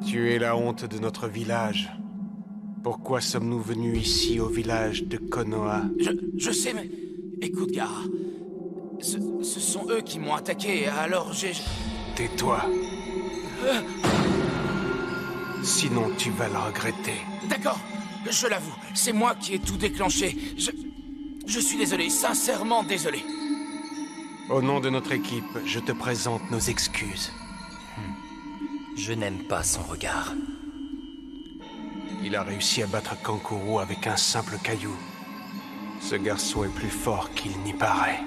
Tu es la honte de notre village. Pourquoi sommes-nous venus ici au village de Konoha? Je sais, mais... Écoute, Gaara. Ce sont eux qui m'ont attaqué, alors j'ai... Tais-toi. Sinon, tu vas le regretter. D'accord, je l'avoue, c'est moi qui ai tout déclenché. Je suis désolé, sincèrement désolé. Au nom de notre équipe, je te présente nos excuses. Je n'aime pas son regard. Il a réussi à battre Kankuro avec un simple caillou. Ce garçon est plus fort qu'il n'y paraît.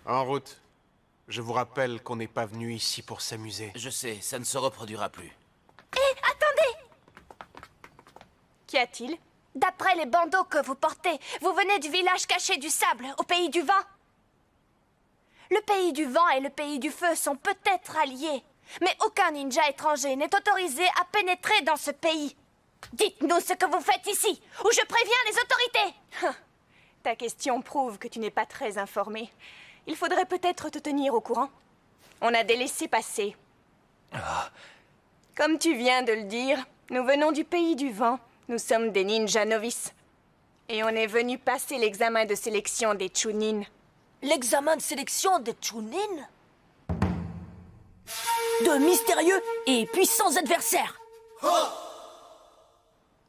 En route. Je vous rappelle qu'on n'est pas venu ici pour s'amuser. Je sais, ça ne se reproduira plus. Hé, attendez! Qu'y a-t-il? D'après les bandeaux que vous portez, vous venez du village caché du sable, au pays du vent. Le pays du vent et le pays du feu sont peut-être alliés, mais aucun ninja étranger n'est autorisé à pénétrer dans ce pays. Dites-nous ce que vous faites ici, ou je préviens les autorités. Ta question prouve que tu n'es pas très informé. Il faudrait peut-être te tenir au courant. On a des laissez-passer. Comme tu viens de le dire, nous venons du pays du vent. Nous sommes des ninjas novices. Et on est venu passer l'examen de sélection des Chunin. L'examen de sélection des Chunin? De mystérieux et puissants adversaires.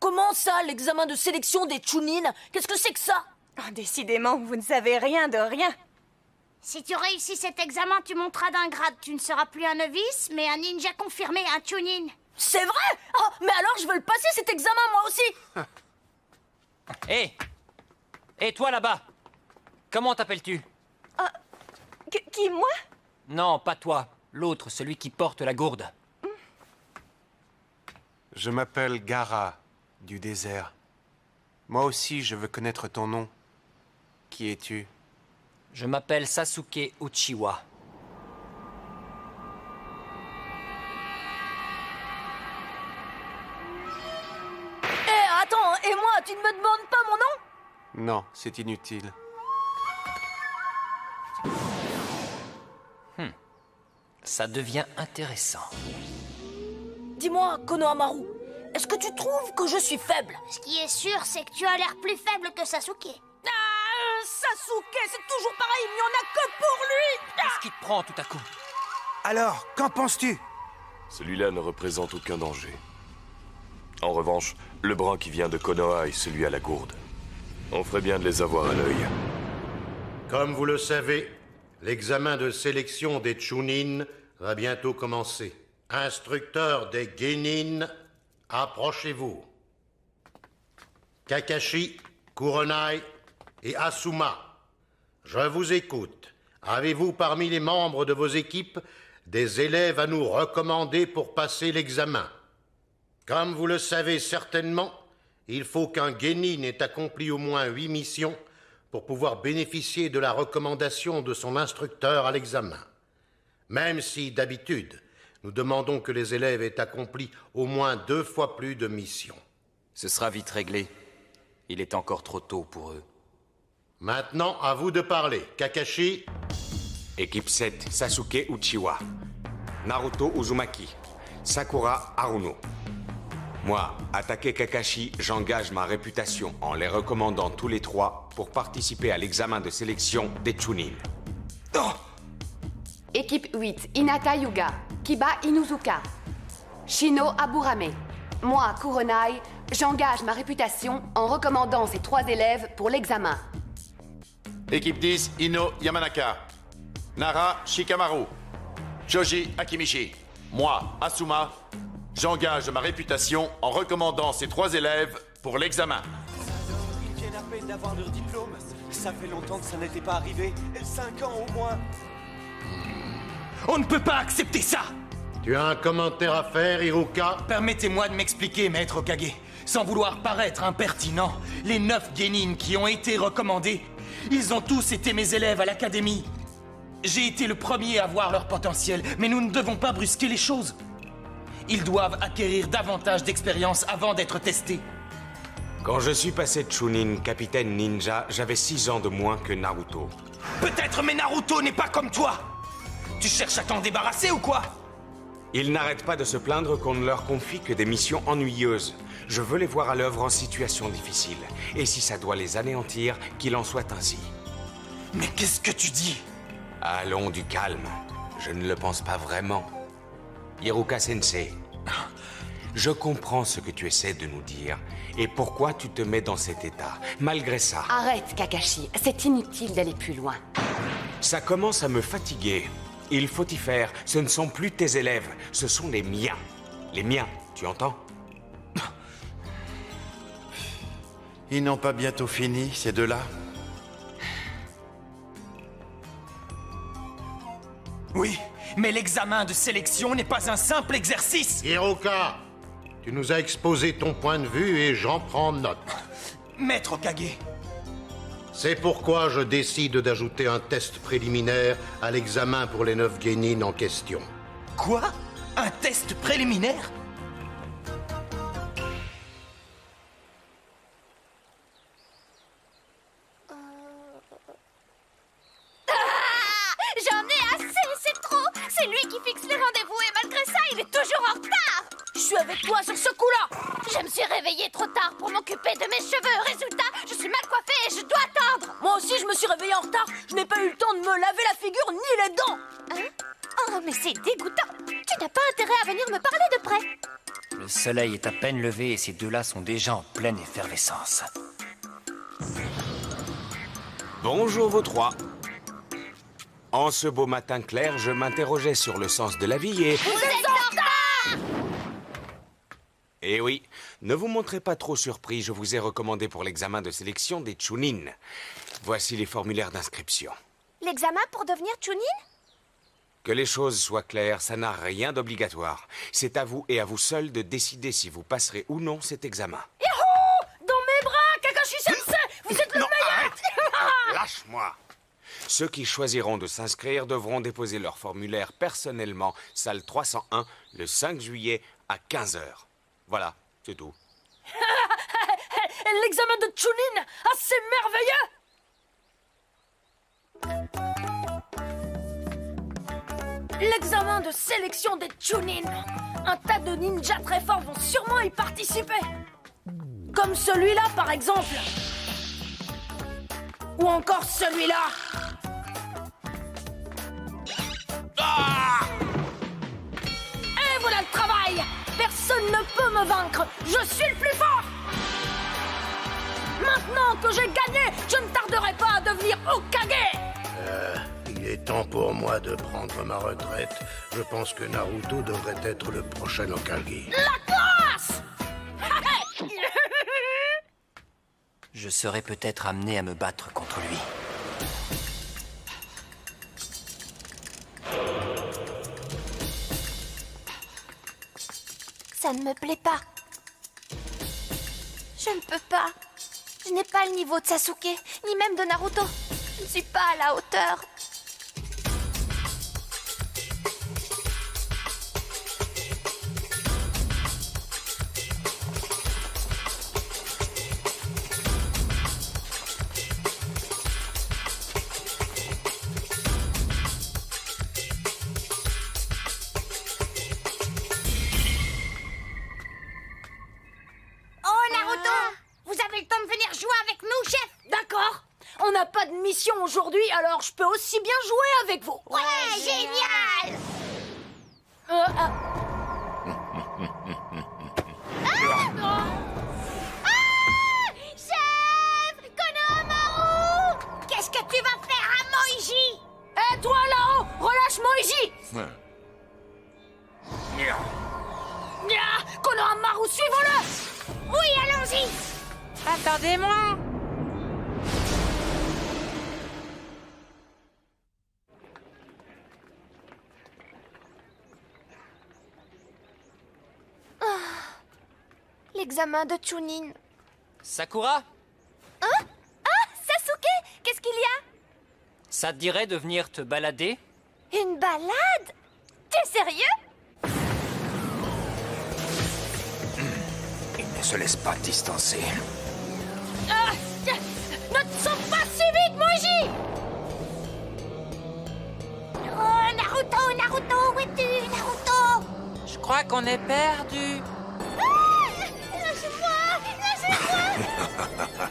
Comment ça, l'examen de sélection des Chunin? Qu'est-ce que c'est que ça? Oh, décidément, vous ne savez rien de rien. Si tu réussis cet examen, tu monteras d'un grade. Tu ne seras plus un novice, mais un ninja confirmé, un Chunin. C'est vrai? Oh, mais alors je veux le passer cet examen, moi aussi. Hé! Hé, toi là-bas! Comment t'appelles-tu? Qui, moi? Non, pas toi. L'autre, celui qui porte la gourde. Je m'appelle Gaara, du désert. Moi aussi, je veux connaître ton nom. Qui es-tu? Je m'appelle Sasuke Uchiwa. Attends, et moi, tu ne me demandes pas mon nom? Non, c'est inutile. Ça devient intéressant. Dis-moi, Konohamaru, est-ce que tu trouves que je suis faible? Ce qui est sûr, c'est que tu as l'air plus faible que Sasuke. Sasuke, c'est toujours pareil, il n'y en a que pour lui. Qu'est-ce qui te prend tout à coup? Alors, qu'en penses-tu? Celui-là ne représente aucun danger. En revanche, le brun qui vient de Konoha et celui à la gourde. On ferait bien de les avoir à l'œil. Comme vous le savez, l'examen de sélection des Chunin va bientôt commencer. Instructeur des Genin, approchez-vous. Kakashi, Kurenai et Asuma, je vous écoute. Avez-vous parmi les membres de vos équipes des élèves à nous recommander pour passer l'examen? Comme vous le savez certainement, il faut qu'un Genin ait accompli au moins 8 missions pour pouvoir bénéficier de la recommandation de son instructeur à l'examen. Même si, d'habitude, nous demandons que les élèves aient accompli au moins 2 fois plus de missions. Ce sera vite réglé. Il est encore trop tôt pour eux. Maintenant, à vous de parler. Kakashi. Équipe 7, Sasuke Uchiwa. Naruto Uzumaki. Sakura Haruno. Moi, attaquer Kakashi, j'engage ma réputation en les recommandant tous les 3 pour participer à l'examen de sélection des Chunin. Oh! Équipe 8, Hinata Hyuga, Kiba Inuzuka, Shino Aburame. Moi, Kurenai, j'engage ma réputation en recommandant ces 3 élèves pour l'examen. Équipe 10, Ino Yamanaka, Nara Shikamaru, Shoji Akimichi. Moi, Asuma, j'engage ma réputation en recommandant ces 3 élèves pour l'examen. Ils viennent à peine d'avoir leur diplôme. Ça fait longtemps que ça n'était pas arrivé. 5 ans au moins. On ne peut pas accepter ça! Tu as un commentaire à faire, Iruka? Permettez-moi de m'expliquer, maître Okage. Sans vouloir paraître impertinent, les 9 Genin qui ont été recommandés, ils ont tous été mes élèves à l'académie. J'ai été le premier à voir leur potentiel, mais nous ne devons pas brusquer les choses. Ils doivent acquérir davantage d'expérience avant d'être testés. Quand je suis passé de Chunin capitaine ninja, j'avais 6 ans de moins que Naruto. Peut-être, mais Naruto n'est pas comme toi. Tu cherches à t'en débarrasser ou quoi? Ils n'arrêtent pas de se plaindre qu'on ne leur confie que des missions ennuyeuses. Je veux les voir à l'œuvre en situation difficile. Et si ça doit les anéantir, qu'il en soit ainsi. Mais qu'est-ce que tu dis? Allons, du calme. Je ne le pense pas vraiment. Iruka-sensei, je comprends ce que tu essaies de nous dire et pourquoi tu te mets dans cet état. Malgré ça... Arrête, Kakashi. C'est inutile d'aller plus loin. Ça commence à me fatiguer. Il faut y faire. Ce ne sont plus tes élèves, ce sont les miens. Les miens, tu entends? Ils n'ont pas bientôt fini, ces deux-là? Oui, mais l'examen de sélection n'est pas un simple exercice. Hiroka, tu nous as exposé ton point de vue et j'en prends note. Maître Okage. C'est pourquoi je décide d'ajouter un test préliminaire à l'examen pour les 9 Genin en question. Quoi? Un test préliminaire? J'en ai assez, c'est trop. C'est lui qui fixe les rendez-vous et malgré ça, il est toujours en retard. Je suis avec toi sur ce coup-là. Je me suis réveillée trop tard pour m'occuper de mes cheveux. Résultat, je suis mal coiffée et je dois attendre. Moi aussi, je me suis réveillée en retard. Je n'ai pas eu le temps de me laver la figure ni les dents. Hein? Oh, mais c'est dégoûtant. Tu n'as pas intérêt à venir me parler de près. Le soleil est à peine levé et ces deux-là sont déjà en pleine effervescence. Bonjour vous trois. En ce beau matin clair, je m'interrogeais sur le sens de la vie et... Vous êtes en retard! Eh oui, ne vous montrez pas trop surpris, je vous ai recommandé pour l'examen de sélection des Chunin. Voici les formulaires d'inscription. L'examen pour devenir Chunin? Que les choses soient claires, ça n'a rien d'obligatoire. C'est à vous et à vous seul de décider si vous passerez ou non cet examen. Yahoo! Dans mes bras, Kakashi-sensei! Vous êtes le meilleur! Lâche-moi! Ceux qui choisiront de s'inscrire devront déposer leur formulaire personnellement, salle 301, le 5 juillet à 15h. Voilà, c'est tout. L'examen de Chunin! Ah, c'est merveilleux! L'examen de sélection des Chunin. Un tas de ninjas très forts vont sûrement y participer. Comme celui-là, par exemple. Ou encore celui-là. Et voilà le travail! Personne ne peut me vaincre! Je suis le plus fort! Maintenant que j'ai gagné, je ne tarderai pas à devenir Hokage! Il est temps pour moi de prendre ma retraite. Je pense que Naruto devrait être le prochain Hokage. La classe! Je serai peut-être amené à me battre contre lui. Ça ne me plaît pas. Je ne peux pas. Je n'ai pas le niveau de Sasuke, ni même de Naruto. Je ne suis pas à la hauteur. Oh, Naruto! Vous avez le temps de venir jouer avec nous, chef? D'accord. On n'a pas de mission aujourd'hui, alors je peux aussi bien jouer avec vous. Ouais, génial! Chef! Konohamaru! Qu'est-ce que tu vas faire à Moiji? Et toi là-haut, relâche Moiji! Konohamaru, suivons-le! Oui, allons-y! Attendez-moi! L'examen de Chunin. Sakura, Hein? Ah, Sasuke, qu'est-ce qu'il y a? ça te dirait de venir te balader? Une balade? T'es sérieux? Il ne se laisse pas distancer. Ah, ne te sens pas si vite, Moji! Oh, Naruto, Naruto, où es-tu, Naruto? Je crois qu'on est perdu. Lâchez-moi, lâchez-moi!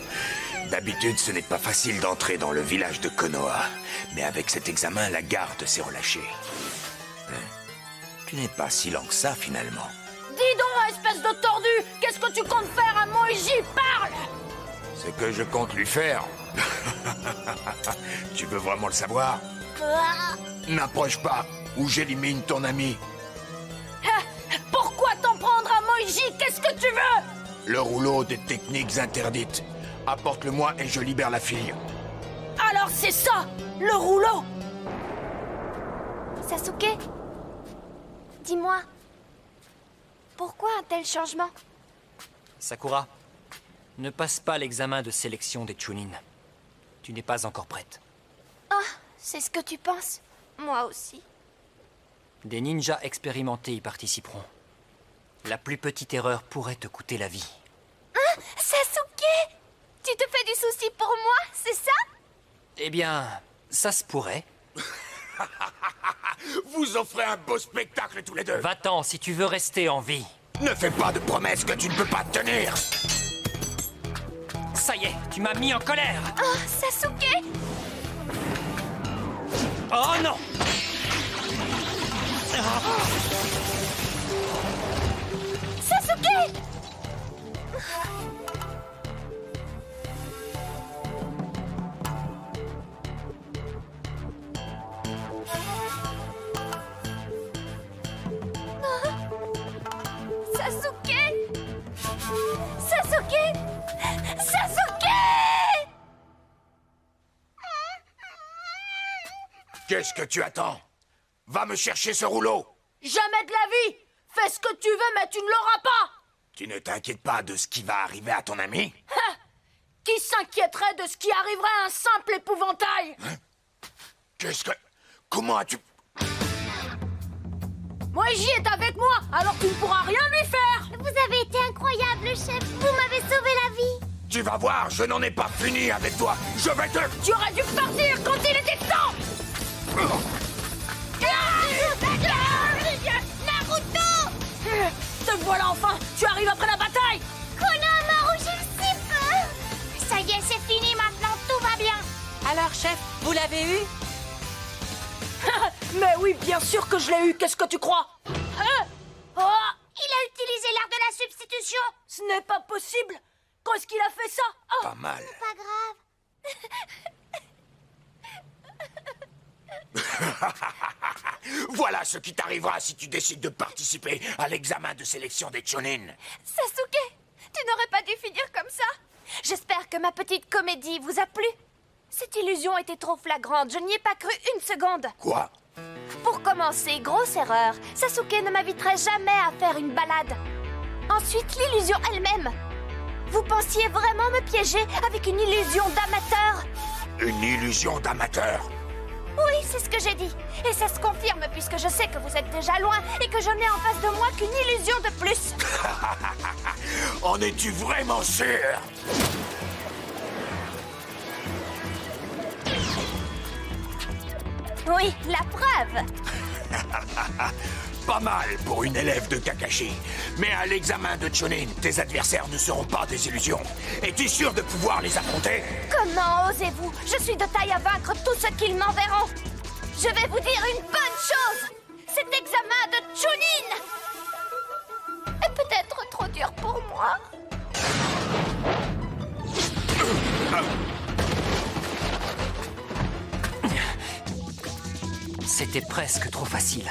D'habitude, ce n'est pas facile d'entrer dans le village de Konoha. Mais avec cet examen, la garde s'est relâchée. Tu n'es pas si lent que ça, finalement. Dis donc, espèce de tordu, qu'est-ce que tu comptes faire à Moji? Parle! Ce que je compte lui faire. Tu veux vraiment le savoir? N'approche pas, ou j'élimine ton ami. Pourquoi t'en prendre à Moji? Qu'est-ce que tu veux? Le rouleau des techniques interdites. Apporte-le-moi et je libère la fille. Alors c'est ça, le rouleau! Sasuke, dis-moi, pourquoi un tel changement? Sakura, ne passe pas l'examen de sélection des Chunin. Tu n'es pas encore prête. Ah, c'est ce que tu penses? Moi aussi. Des ninjas expérimentés y participeront. La plus petite erreur pourrait te coûter la vie. Hein? Sasuke? Tu te fais du souci pour moi, c'est ça? Eh bien, ça se pourrait. Vous offrez un beau spectacle tous les deux. Va-t'en si tu veux rester en vie. Ne fais pas de promesses que tu ne peux pas tenir. Ça y est, tu m'as mis en colère. Oh, Sasuke! Oh non! Sasuke! Sasuke! Sasuke! Sasuke! Qu'est-ce que tu attends? Va me chercher ce rouleau. Jamais de la vie! Fais ce que tu veux, mais tu ne l'auras pas! Tu ne t'inquiètes pas de ce qui va arriver à ton ami? Qui s'inquiéterait de ce qui arriverait à un simple épouvantail? Qu'est-ce que... Comment as-tu... Moji est avec moi, alors tu ne pourras rien lui faire! Vous avez été incroyable, chef. Vous m'avez sauvé la vie. Tu vas voir, je n'en ai pas fini avec toi. Je vais te... Tu aurais dû partir quand il était temps! Naruto! Te voilà enfin! Tu arrives après la bataille! Konoha m'a rougé si peu! Ça y est, c'est fini maintenant, tout va bien. Alors, chef, vous l'avez eu? Mais oui, bien sûr que je l'ai eu, qu'est-ce que tu crois? Hein? Oh! Il a utilisé l'art de la substitution. Ce n'est pas possible! Quand est-ce qu'il a fait ça? Oh! Pas mal. Pas grave. Voilà ce qui t'arrivera si tu décides de participer à l'examen de sélection des Chunin. Sasuke, tu n'aurais pas dû finir comme ça. J'espère que ma petite comédie vous a plu. Cette illusion était trop flagrante, je n'y ai pas cru une seconde. Quoi? Pour commencer, grosse erreur, Sasuke ne m'inviterait jamais à faire une balade. Ensuite, l'illusion elle-même. Vous pensiez vraiment me piéger avec une illusion d'amateur? Une illusion d'amateur? Oui, c'est ce que j'ai dit. Et ça se confirme puisque je sais que vous êtes déjà loin et que je n'ai en face de moi qu'une illusion de plus. En es-tu vraiment sûr? Oui, la preuve. Pas mal pour une élève de Kakashi. Mais à l'examen de Chunin, tes adversaires ne seront pas des illusions. Es-tu sûr de pouvoir les affronter? Comment osez-vous? Je suis de taille à vaincre tous ceux qui m'enverront. Je vais vous dire une bonne chose. Cet examen de Chunin est peut-être trop dur pour moi. C'était presque trop facile.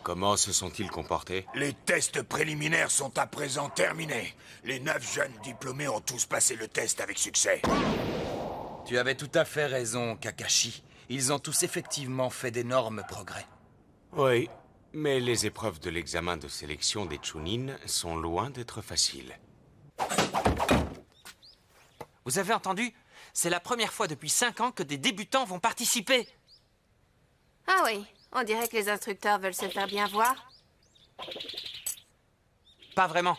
Comment se sont-ils comportés? Les tests préliminaires sont à présent terminés. Les 9 jeunes diplômés ont tous passé le test avec succès. Tu avais tout à fait raison, Kakashi. Ils ont tous effectivement fait d'énormes progrès. Oui, mais les épreuves de l'examen de sélection des Chunin sont loin d'être faciles. Vous avez entendu? C'est la première fois depuis 5 ans que des débutants vont participer. Ah oui, on dirait que les instructeurs veulent se faire bien voir. Pas vraiment.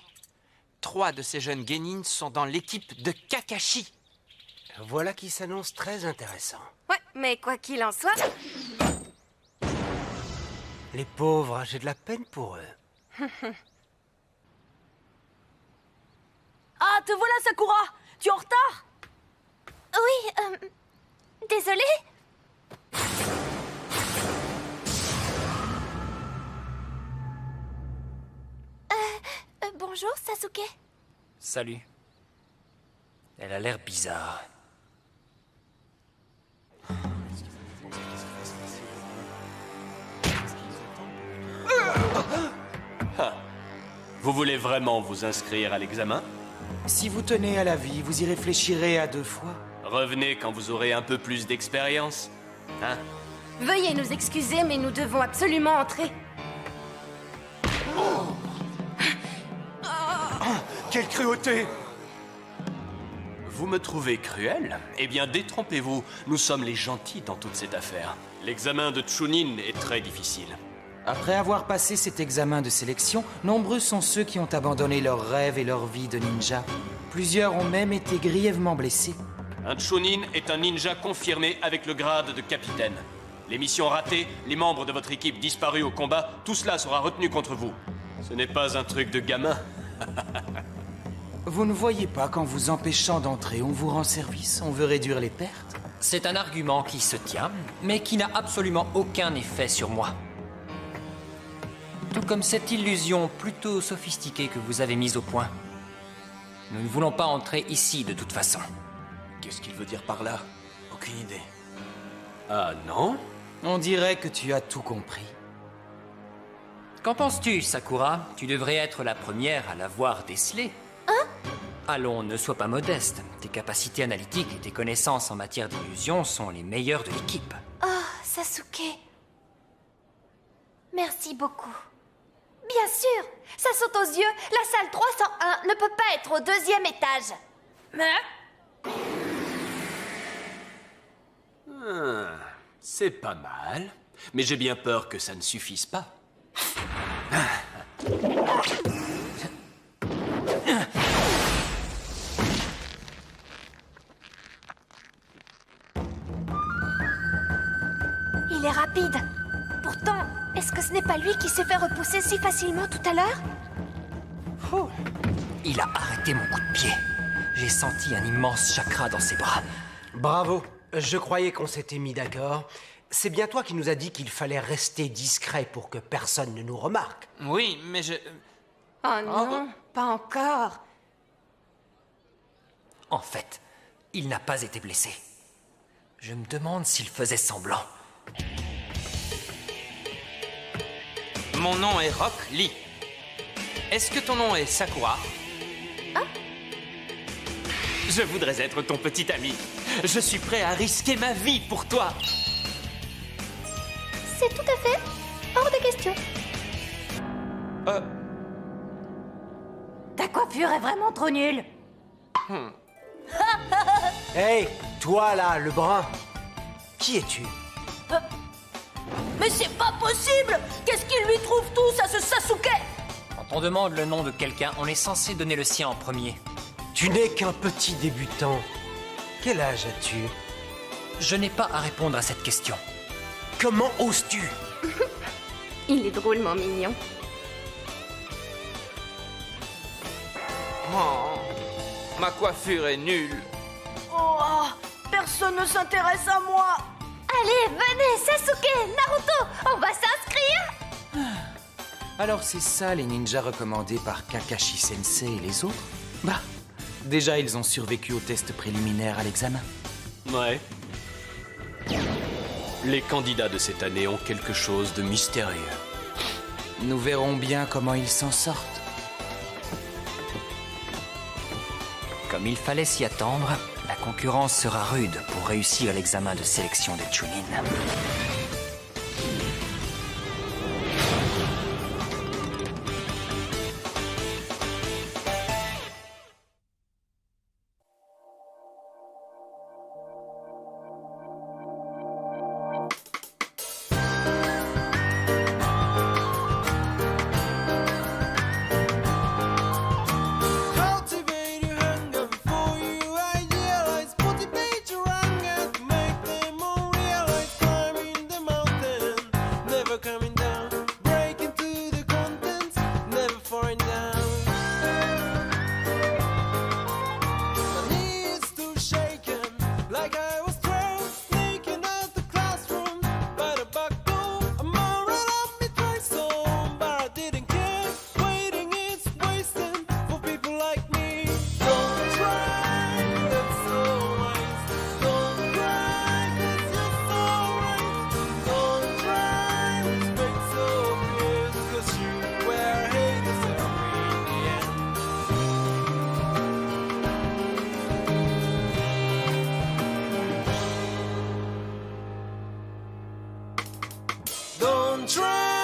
3 de ces jeunes genin sont dans l'équipe de Kakashi. Voilà qui s'annonce très intéressant. Ouais, mais quoi qu'il en soit... Les pauvres, j'ai de la peine pour eux. Ah, te voilà, Sakura! Tu es en retard? Oui, désolée. Bonjour, Sasuke. Salut. Elle a l'air bizarre. Vous voulez vraiment vous inscrire à l'examen? Si vous tenez à la vie, vous y réfléchirez à 2 fois. Revenez quand vous aurez un peu plus d'expérience. Hein? Veuillez nous excuser, mais nous devons absolument entrer. Quelle cruauté! Vous me trouvez cruel? Eh bien, détrompez-vous. Nous sommes les gentils dans toute cette affaire. L'examen de Chunin est très difficile. Après avoir passé cet examen de sélection, nombreux sont ceux qui ont abandonné leurs rêves et leur vie de ninja. Plusieurs ont même été grièvement blessés. Un Chunin est un ninja confirmé avec le grade de capitaine. Les missions ratées, les membres de votre équipe disparus au combat, tout cela sera retenu contre vous. Ce n'est pas un truc de gamin. Vous ne voyez pas qu'en vous empêchant d'entrer, on vous rend service? On veut réduire les pertes? C'est un argument qui se tient, mais qui n'a absolument aucun effet sur moi. Tout comme cette illusion plutôt sophistiquée que vous avez mise au point. Nous ne voulons pas entrer ici de toute façon. Qu'est-ce qu'il veut dire par là? Aucune idée. Ah non? On dirait que tu as tout compris. Qu'en penses-tu, Sakura? Tu devrais être la première à l'avoir décelé. Hein? Allons, ne sois pas modeste. Tes capacités analytiques et tes connaissances en matière d'illusion sont les meilleures de l'équipe. Oh, Sasuke. Merci beaucoup. Bien sûr, ça saute aux yeux. La salle 301 ne peut pas être au 2e étage. Mais... C'est pas mal. Mais j'ai bien peur que ça ne suffise pas. Il est rapide. Pourtant, est-ce que ce n'est pas lui qui s'est fait repousser si facilement tout à l'heure? Il a arrêté mon coup de pied. J'ai senti un immense chakra dans ses bras. Bravo. Je croyais qu'on s'était mis d'accord. C'est bien toi qui nous as dit qu'il fallait rester discret pour que personne ne nous remarque. Oui, mais je... Oh non, pas encore. En fait, il n'a pas été blessé. Je me demande s'il faisait semblant. Mon nom est Rock Lee. Est-ce que ton nom est Sakura? Hein? Je voudrais être ton petit ami. Je suis prêt à risquer ma vie pour toi. C'est tout à fait hors de question. Ta coiffure est vraiment trop nulle. Hey, toi là, le brun. Qui es-tu? Mais c'est pas possible! Qu'est-ce qu'ils lui trouvent tous à ce Sasuke? Quand on demande le nom de quelqu'un, on est censé donner le sien en premier. Tu n'es qu'un petit débutant. Quel âge as-tu? Je n'ai pas à répondre à cette question. Comment oses-tu? Il est drôlement mignon. Oh, ma coiffure est nulle. Oh, personne ne s'intéresse à moi. Allez, venez, Sasuke, Naruto, on va s'inscrire. Alors c'est ça les ninjas recommandés par Kakashi Sensei et les autres? Bah, déjà ils ont survécu au test préliminaire à l'examen. Ouais. Les candidats de cette année ont quelque chose de mystérieux. Nous verrons bien comment ils s'en sortent. Comme il fallait s'y attendre, La concurrence sera rude pour réussir l'examen de sélection des Chunin. Don't try.